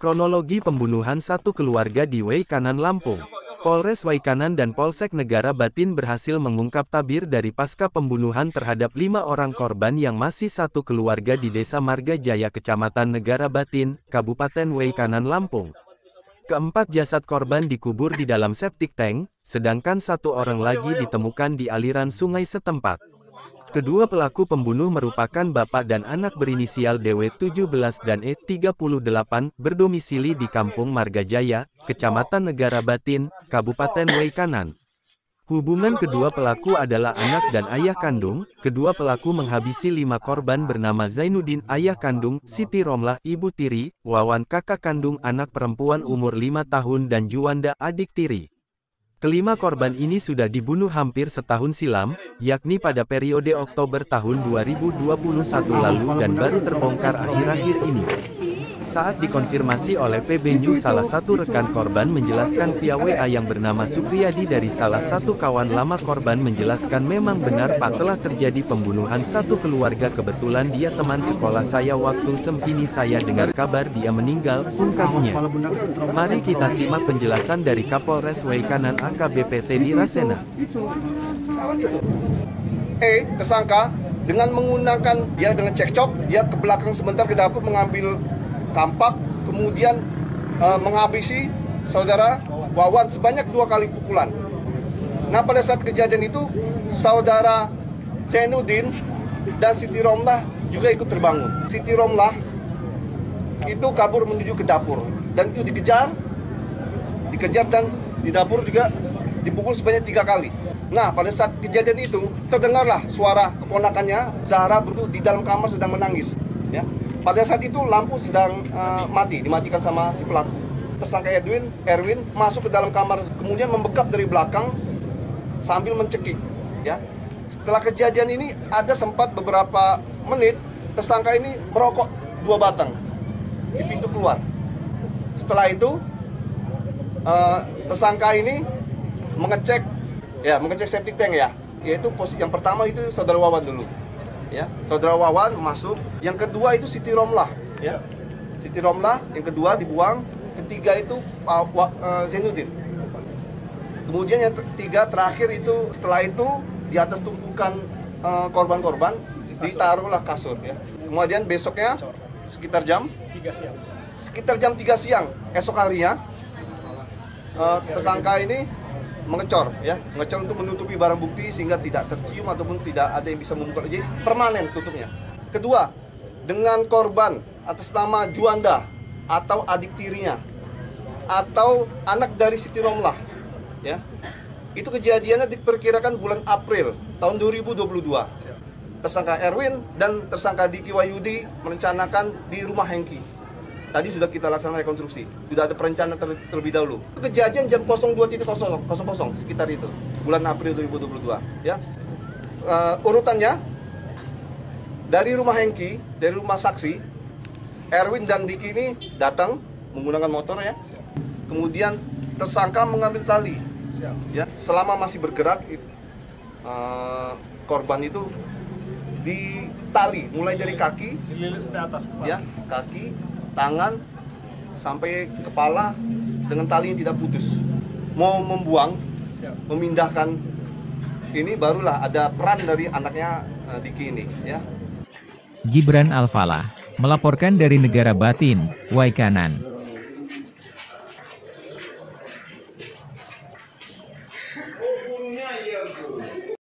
Kronologi pembunuhan satu keluarga di Waikanan, Lampung. Polres Waikanan dan Polsek Negara Batin berhasil mengungkap tabir dari pasca pembunuhan terhadap 5 orang korban yang masih satu keluarga di Desa Marga Jaya, Kecamatan Negara Batin, Kabupaten Waikanan, Lampung. Keempat jasad korban dikubur di dalam septic tank, sedangkan satu orang lagi ditemukan di aliran sungai setempat. Kedua pelaku pembunuh merupakan bapak dan anak berinisial DW 17 dan E 38, berdomisili di Kampung Margajaya, Kecamatan Negara Batin, Kabupaten Waikanan. Hubungan kedua pelaku adalah anak dan ayah kandung. Kedua pelaku menghabisi 5 korban bernama Zainuddin ayah kandung, Siti Romlah ibu tiri, Wawan kakak kandung anak perempuan umur 5 tahun dan Juanda adik tiri. Kelima korban ini sudah dibunuh hampir setahun silam, yakni pada periode Oktober tahun 2021 lalu dan baru terbongkar akhir-akhir ini. Saat dikonfirmasi oleh PB News, salah satu rekan korban menjelaskan via WA yang bernama Supriyadi dari salah satu kawan lama korban menjelaskan memang benar Pak telah terjadi pembunuhan satu keluarga, kebetulan dia teman sekolah saya waktu kini saya dengar kabar dia meninggal, pungkasnya. Mari kita simak penjelasan dari Kapolres Waikanan AKBP Teddy Rasena. Tersangka dengan menggunakan dia dengan cekcok, dia ke belakang sebentar ke dapur mengambil kampak, kemudian menghabisi saudara Wawan sebanyak 2 kali pukulan. Nah, pada saat kejadian itu saudara Zainuddin dan Siti Romlah juga ikut terbangun. Siti Romlah itu kabur menuju ke dapur dan itu dikejar dan di dapur juga dipukul sebanyak 3 kali. Nah, pada saat kejadian itu terdengarlah suara keponakannya Zahra di dalam kamar sedang menangis. Ya. Pada saat itu lampu sedang dimatikan sama si pelaku. Tersangka Erwin masuk ke dalam kamar, kemudian membekap dari belakang sambil mencekik. Ya. Setelah kejadian ini ada sempat beberapa menit tersangka ini merokok 2 batang di pintu keluar. Setelah itu tersangka ini mengecek septic tank ya, yaitu yang pertama itu saudara Wawan dulu. Ya, saudara Wawan masuk, yang kedua itu Siti Romlah, ya. Siti Romlah yang kedua dibuang, ketiga itu Zainuddin. Kemudian yang ketiga terakhir itu setelah itu di atas tumpukan korban-korban ditaruhlah kasur, ya. Kemudian besoknya sekitar jam 3 siang esok harinya tersangka ini mengecor untuk menutupi barang bukti sehingga tidak tercium ataupun tidak ada yang bisa membuka, jadi permanen tutupnya. Kedua, dengan korban atas nama Juanda atau adik tirinya atau anak dari Siti Romlah, ya. Itu kejadiannya diperkirakan bulan April tahun 2022. Tersangka Erwin dan tersangka Diki Wahyudi merencanakan di rumah Hengki. Tadi sudah kita laksanakan rekonstruksi, sudah ada perencanaan terlebih dahulu. Kejadian jam 02.00 sekitar itu, bulan April 2022. Ya. Urutannya, dari rumah Hengki, dari rumah saksi, Erwin dan Diki ini datang menggunakan motor, ya. Kemudian tersangka mengambil tali, ya. Selama masih bergerak, korban itu ditali, mulai dari kaki, ya, kaki, tangan sampai kepala dengan tali yang tidak putus. Mau membuang, memindahkan ini, barulah ada peran dari anaknya Diki ini, ya. Gibran Alfalah melaporkan dari Negara Batin, Waikanan.